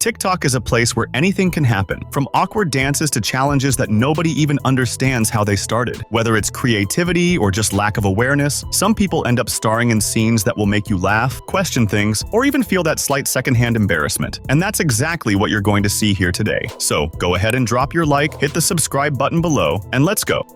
TikTok is a place where anything can happen, from awkward dances to challenges that nobody even understands how they started. Whether it's creativity or just lack of awareness, some people end up starring in scenes that will make you laugh, question things, or even feel that slight secondhand embarrassment. And that's exactly what you're going to see here today. So go ahead and drop your like, hit the subscribe button below, and let's go.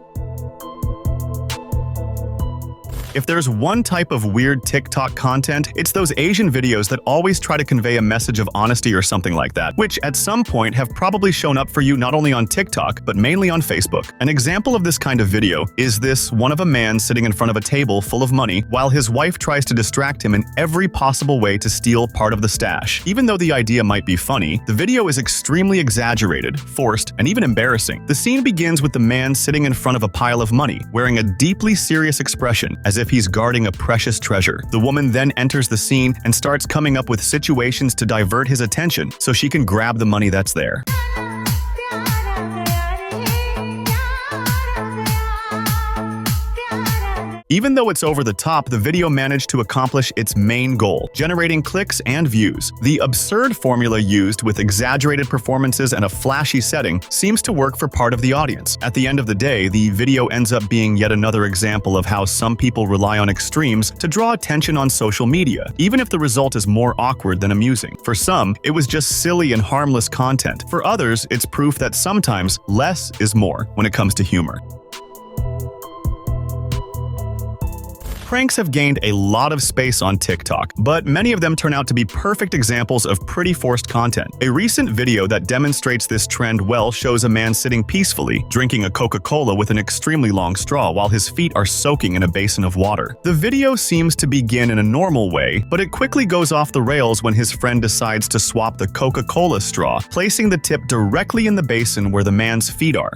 If there's one type of weird TikTok content, it's those Asian videos that always try to convey a message of honesty or something like that, which at some point have probably shown up for you not only on TikTok, but mainly on Facebook. An example of this kind of video is this one of a man sitting in front of a table full of money while his wife tries to distract him in every possible way to steal part of the stash. Even though the idea might be funny, the video is extremely exaggerated, forced, and even embarrassing. The scene begins with the man sitting in front of a pile of money, wearing a deeply serious expression, as if he's guarding a precious treasure. The woman then enters the scene and starts coming up with situations to divert his attention so she can grab the money that's there. Even though it's over the top, the video managed to accomplish its main goal, generating clicks and views. The absurd formula used with exaggerated performances and a flashy setting seems to work for part of the audience. At the end of the day, the video ends up being yet another example of how some people rely on extremes to draw attention on social media, even if the result is more awkward than amusing. For some, it was just silly and harmless content. For others, it's proof that sometimes less is more when it comes to humor. Pranks have gained a lot of space on TikTok, but many of them turn out to be perfect examples of pretty forced content. A recent video that demonstrates this trend well shows a man sitting peacefully, drinking a Coca-Cola with an extremely long straw while his feet are soaking in a basin of water. The video seems to begin in a normal way, but it quickly goes off the rails when his friend decides to swap the Coca-Cola straw, placing the tip directly in the basin where the man's feet are.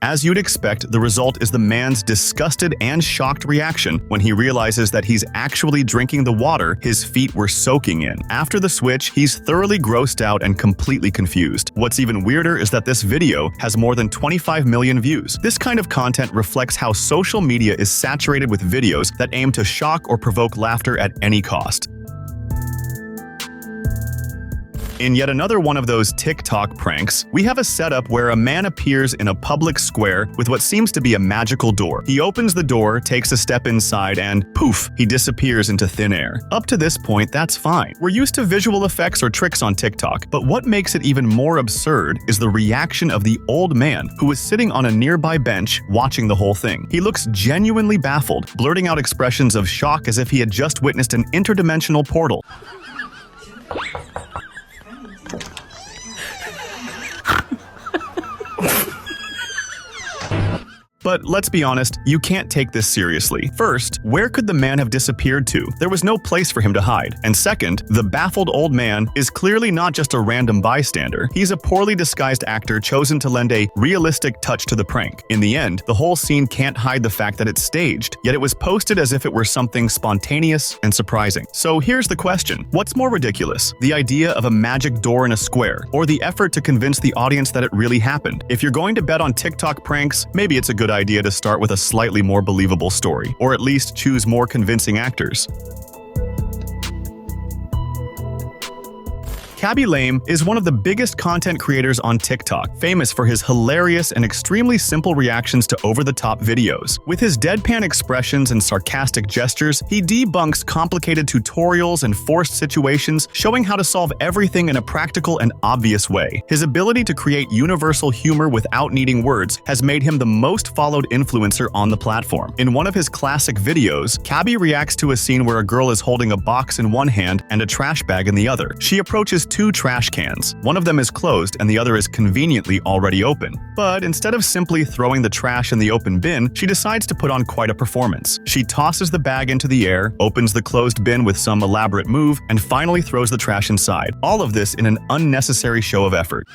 As you'd expect, the result is the man's disgusted and shocked reaction when he realizes that he's actually drinking the water his feet were soaking in. After the switch, he's thoroughly grossed out and completely confused. What's even weirder is that this video has more than 25 million views. This kind of content reflects how social media is saturated with videos that aim to shock or provoke laughter at any cost. In yet another one of those TikTok pranks, we have a setup where a man appears in a public square with what seems to be a magical door. He opens the door, takes a step inside, and poof, he disappears into thin air. Up to this point, that's fine. We're used to visual effects or tricks on TikTok, but what makes it even more absurd is the reaction of the old man who was sitting on a nearby bench watching the whole thing. He looks genuinely baffled, blurting out expressions of shock as if he had just witnessed an interdimensional portal. But let's be honest, you can't take this seriously. First, where could the man have disappeared to? There was no place for him to hide. And second, the baffled old man is clearly not just a random bystander. He's a poorly disguised actor chosen to lend a realistic touch to the prank. In the end, the whole scene can't hide the fact that it's staged, yet it was posted as if it were something spontaneous and surprising. So here's the question. What's more ridiculous? The idea of a magic door in a square, or the effort to convince the audience that it really happened? If you're going to bet on TikTok pranks, maybe it's a good idea to start with a slightly more believable story, or at least choose more convincing actors. Cabby Lame is one of the biggest content creators on TikTok, famous for his hilarious and extremely simple reactions to over-the-top videos. With his deadpan expressions and sarcastic gestures, he debunks complicated tutorials and forced situations, showing how to solve everything in a practical and obvious way. His ability to create universal humor without needing words has made him the most followed influencer on the platform. In one of his classic videos, Cabby reacts to a scene where a girl is holding a box in one hand and a trash bag in the other. She approaches two trash cans. One of them is closed and the other is conveniently already open. But instead of simply throwing the trash in the open bin, she decides to put on quite a performance. She tosses the bag into the air, opens the closed bin with some elaborate move, and finally throws the trash inside. All of this in an unnecessary show of effort.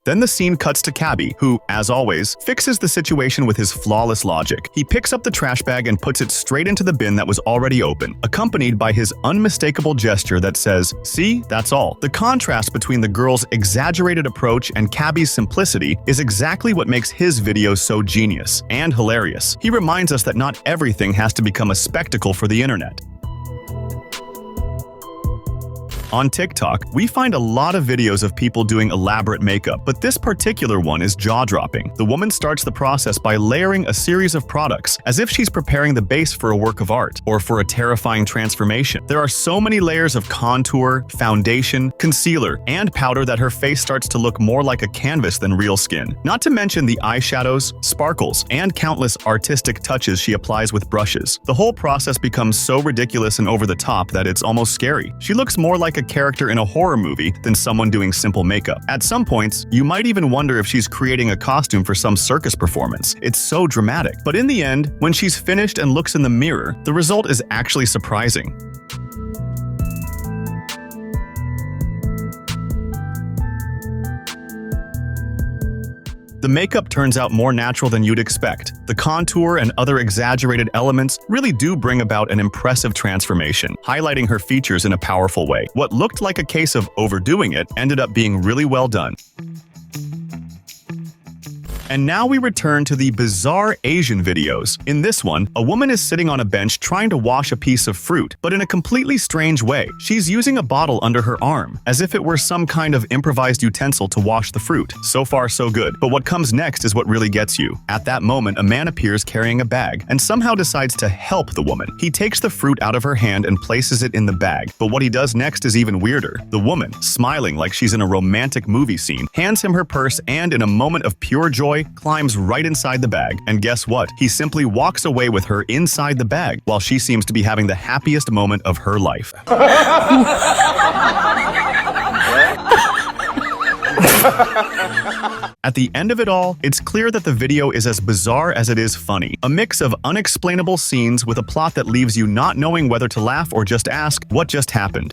Then the scene cuts to Cabby, who, as always, fixes the situation with his flawless logic. He picks up the trash bag and puts it straight into the bin that was already open, accompanied by his unmistakable gesture that says, "See, that's all." The contrast between the girl's exaggerated approach and Cabby's simplicity is exactly what makes his video so genius and hilarious. He reminds us that not everything has to become a spectacle for the internet. On TikTok, we find a lot of videos of people doing elaborate makeup, but this particular one is jaw-dropping. The woman starts the process by layering a series of products, as if she's preparing the base for a work of art, or for a terrifying transformation. There are so many layers of contour, foundation, concealer, and powder that her face starts to look more like a canvas than real skin. Not to mention the eyeshadows, sparkles, and countless artistic touches she applies with brushes. The whole process becomes so ridiculous and over the top that it's almost scary. She looks more like a character in a horror movie than someone doing simple makeup. At some points, you might even wonder if she's creating a costume for some circus performance. It's so dramatic. But in the end, when she's finished and looks in the mirror, the result is actually surprising. The makeup turns out more natural than you'd expect. The contour and other exaggerated elements really do bring about an impressive transformation, highlighting her features in a powerful way. What looked like a case of overdoing it ended up being really well done. And now we return to the bizarre Asian videos. In this one, a woman is sitting on a bench trying to wash a piece of fruit, but in a completely strange way. She's using a bottle under her arm, as if it were some kind of improvised utensil to wash the fruit. So far, so good. But what comes next is what really gets you. At that moment, a man appears carrying a bag, and somehow decides to help the woman. He takes the fruit out of her hand and places it in the bag, but what he does next is even weirder. The woman, smiling like she's in a romantic movie scene, hands him her purse and, in a moment of pure joy, climbs right inside the bag. And guess what? He simply walks away with her inside the bag, while she seems to be having the happiest moment of her life. At the end of it all, it's clear that the video is as bizarre as it is funny. A mix of unexplainable scenes with a plot that leaves you not knowing whether to laugh or just ask, what just happened?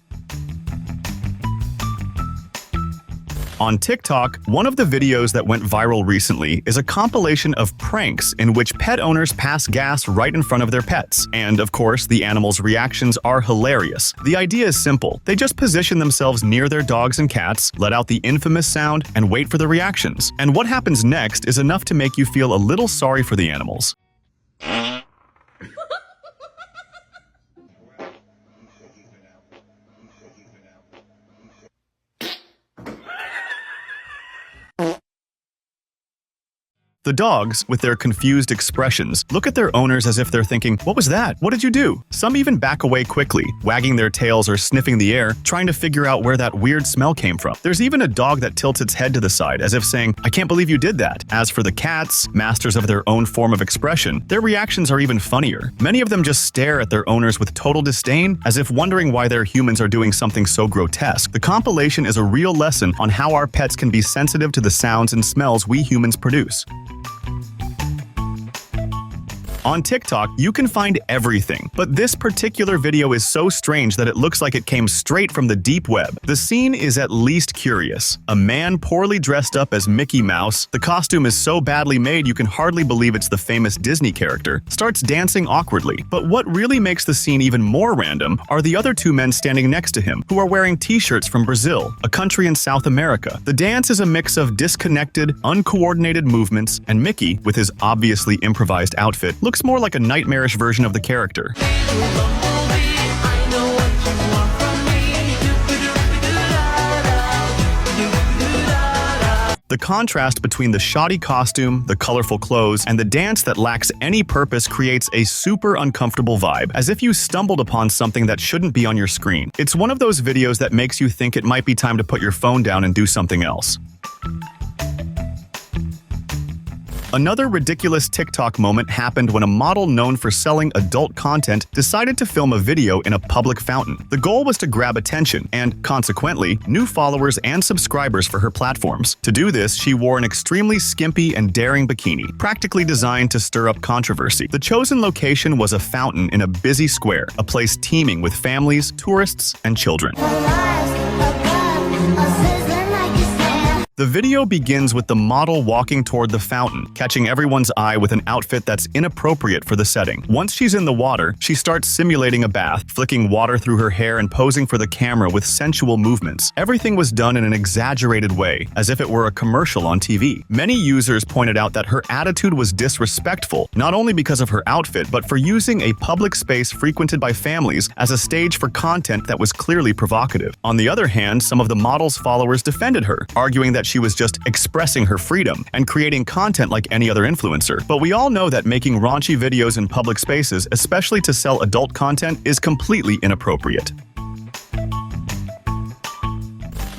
On TikTok, one of the videos that went viral recently is a compilation of pranks in which pet owners pass gas right in front of their pets. And, of course, the animals' reactions are hilarious. The idea is simple. They just position themselves near their dogs and cats, let out the infamous sound, and wait for the reactions. And what happens next is enough to make you feel a little sorry for the animals. The dogs, with their confused expressions, look at their owners as if they're thinking, "What was that? What did you do?" Some even back away quickly, wagging their tails or sniffing the air, trying to figure out where that weird smell came from. There's even a dog that tilts its head to the side, as if saying, "I can't believe you did that." As for the cats, masters of their own form of expression, their reactions are even funnier. Many of them just stare at their owners with total disdain, as if wondering why their humans are doing something so grotesque. The compilation is a real lesson on how our pets can be sensitive to the sounds and smells we humans produce. On TikTok, you can find everything, but this particular video is so strange that it looks like it came straight from the deep web. The scene is at least curious. A man poorly dressed up as Mickey Mouse, the costume is so badly made you can hardly believe it's the famous Disney character, starts dancing awkwardly. But what really makes the scene even more random are the other two men standing next to him, who are wearing t-shirts from Brazil, a country in South America. The dance is a mix of disconnected, uncoordinated movements, and Mickey, with his obviously improvised outfit, looks more like a nightmarish version of the character. The contrast between the shoddy costume, the colorful clothes, and the dance that lacks any purpose creates a super uncomfortable vibe, as if you stumbled upon something that shouldn't be on your screen. It's one of those videos that makes you think it might be time to put your phone down and do something else. Another ridiculous TikTok moment happened when a model known for selling adult content decided to film a video in a public fountain. The goal was to grab attention and, consequently, new followers and subscribers for her platforms. To do this, she wore an extremely skimpy and daring bikini, practically designed to stir up controversy. The chosen location was a fountain in a busy square, a place teeming with families, tourists, and children. The video begins with the model walking toward the fountain, catching everyone's eye with an outfit that's inappropriate for the setting. Once she's in the water, she starts simulating a bath, flicking water through her hair and posing for the camera with sensual movements. Everything was done in an exaggerated way, as if it were a commercial on TV. Many users pointed out that her attitude was disrespectful, not only because of her outfit, but for using a public space frequented by families as a stage for content that was clearly provocative. On the other hand, some of the model's followers defended her, arguing that she was just expressing her freedom and creating content like any other influencer. But we all know that making raunchy videos in public spaces, especially to sell adult content, is completely inappropriate.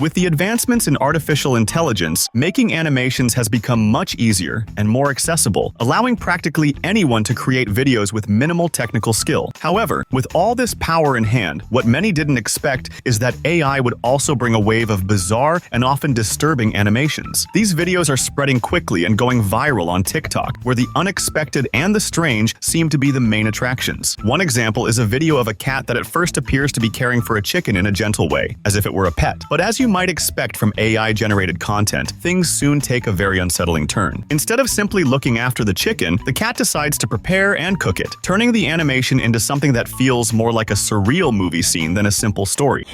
With the advancements in artificial intelligence, making animations has become much easier and more accessible, allowing practically anyone to create videos with minimal technical skill. However, with all this power in hand, what many didn't expect is that AI would also bring a wave of bizarre and often disturbing animations. These videos are spreading quickly and going viral on TikTok, where the unexpected and the strange seem to be the main attractions. One example is a video of a cat that at first appears to be caring for a chicken in a gentle way, as if it were a pet. But as you might expect from AI-generated content, things soon take a very unsettling turn. Instead of simply looking after the chicken, the cat decides to prepare and cook it, turning the animation into something that feels more like a surreal movie scene than a simple story.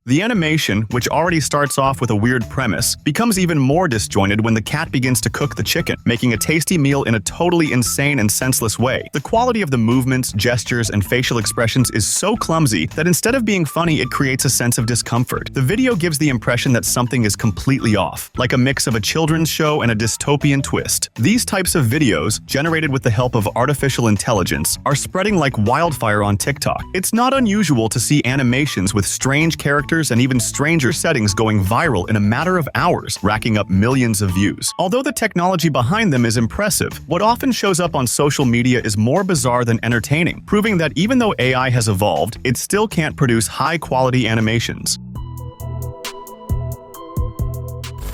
The animation, which already starts off with a weird premise, becomes even more disjointed when the cat begins to cook the chicken, making a tasty meal in a totally insane and senseless way. The quality of the movements, gestures, and facial expressions is so clumsy that instead of being funny, it creates a sense of discomfort. The video gives the impression that something is completely off, like a mix of a children's show and a dystopian twist. These types of videos, generated with the help of artificial intelligence, are spreading like wildfire on TikTok. It's not unusual to see animations with strange characters and even stranger settings going viral in a matter of hours, racking up millions of views. Although the technology behind them is impressive, what often shows up on social media is more bizarre than entertaining, proving that even though AI has evolved, it still can't produce high-quality animations.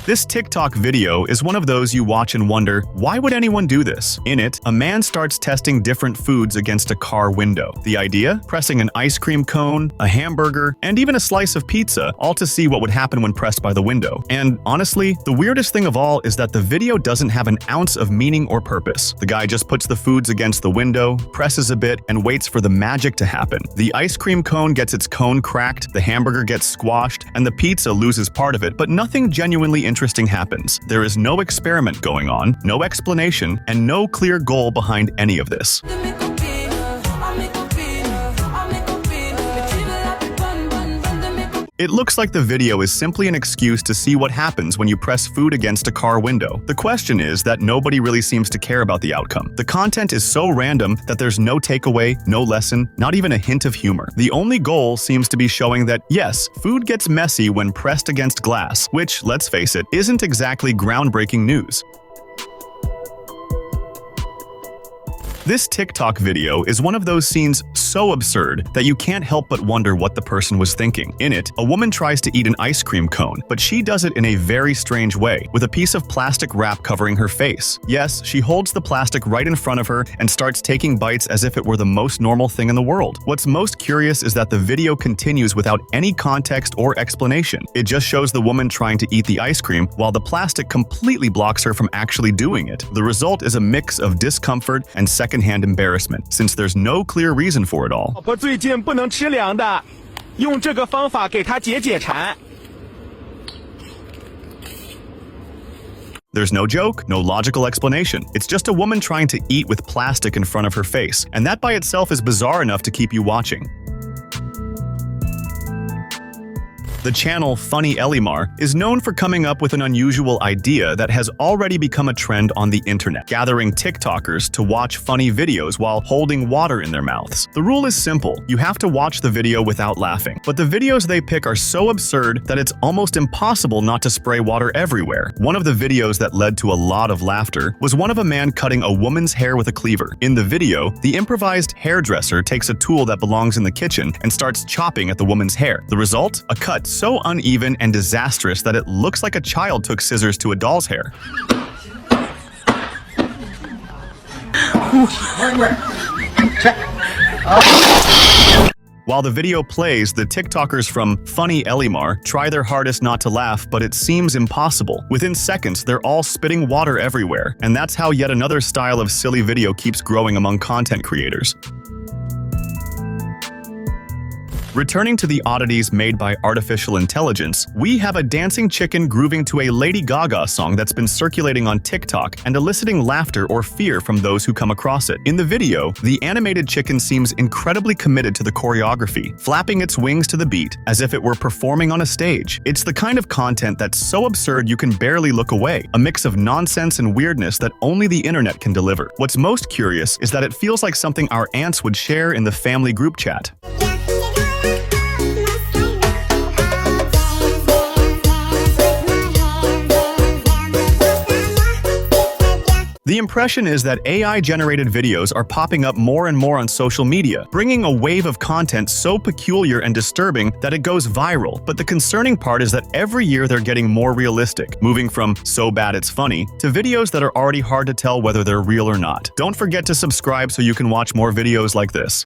This TikTok video is one of those you watch and wonder, why would anyone do this? In it, a man starts testing different foods against a car window. The idea? Pressing an ice cream cone, a hamburger, and even a slice of pizza, all to see what would happen when pressed by the window. And honestly, the weirdest thing of all is that the video doesn't have an ounce of meaning or purpose. The guy just puts the foods against the window, presses a bit, and waits for the magic to happen. The ice cream cone gets its cone cracked, the hamburger gets squashed, and the pizza loses part of it, but nothing genuinely interesting happens. There is no experiment going on, no explanation, and no clear goal behind any of this. It looks like the video is simply an excuse to see what happens when you press food against a car window. The question is that nobody really seems to care about the outcome. The content is so random that there's no takeaway, no lesson, not even a hint of humor. The only goal seems to be showing that, yes, food gets messy when pressed against glass, which, let's face it, isn't exactly groundbreaking news. This TikTok video is one of those scenes so absurd that you can't help but wonder what the person was thinking. In it, a woman tries to eat an ice cream cone, but she does it in a very strange way, with a piece of plastic wrap covering her face. Yes, she holds the plastic right in front of her and starts taking bites as if it were the most normal thing in the world. What's most curious is that the video continues without any context or explanation. It just shows the woman trying to eat the ice cream while the plastic completely blocks her from actually doing it. The result is a mix of discomfort and secondhand embarrassment, since there's no clear reason for it all. 老婆最近不能吃凉的，用这个方法给她解解馋。 There's no joke, no logical explanation. It's just a woman trying to eat with plastic in front of her face, and that by itself is bizarre enough to keep you watching. The channel Funny Elimar is known for coming up with an unusual idea that has already become a trend on the internet, gathering TikTokers to watch funny videos while holding water in their mouths. The rule is simple. You have to watch the video without laughing. But the videos they pick are so absurd that it's almost impossible not to spray water everywhere. One of the videos that led to a lot of laughter was one of a man cutting a woman's hair with a cleaver. In the video, the improvised hairdresser takes a tool that belongs in the kitchen and starts chopping at the woman's hair. The result? A cut so uneven and disastrous that it looks like a child took scissors to a doll's hair. While the video plays, the TikTokers from Funny Elimar try their hardest not to laugh, but it seems impossible. Within seconds, they're all spitting water everywhere, and that's how yet another style of silly video keeps growing among content creators. Returning to the oddities made by artificial intelligence, we have a dancing chicken grooving to a Lady Gaga song that's been circulating on TikTok and eliciting laughter or fear from those who come across it. In the video, the animated chicken seems incredibly committed to the choreography, flapping its wings to the beat as if it were performing on a stage. It's the kind of content that's so absurd you can barely look away, a mix of nonsense and weirdness that only the internet can deliver. What's most curious is that it feels like something our aunts would share in the family group chat. The impression is that AI-generated videos are popping up more and more on social media, bringing a wave of content so peculiar and disturbing that it goes viral. But the concerning part is that every year they're getting more realistic, moving from so bad it's funny to videos that are already hard to tell whether they're real or not. Don't forget to subscribe so you can watch more videos like this.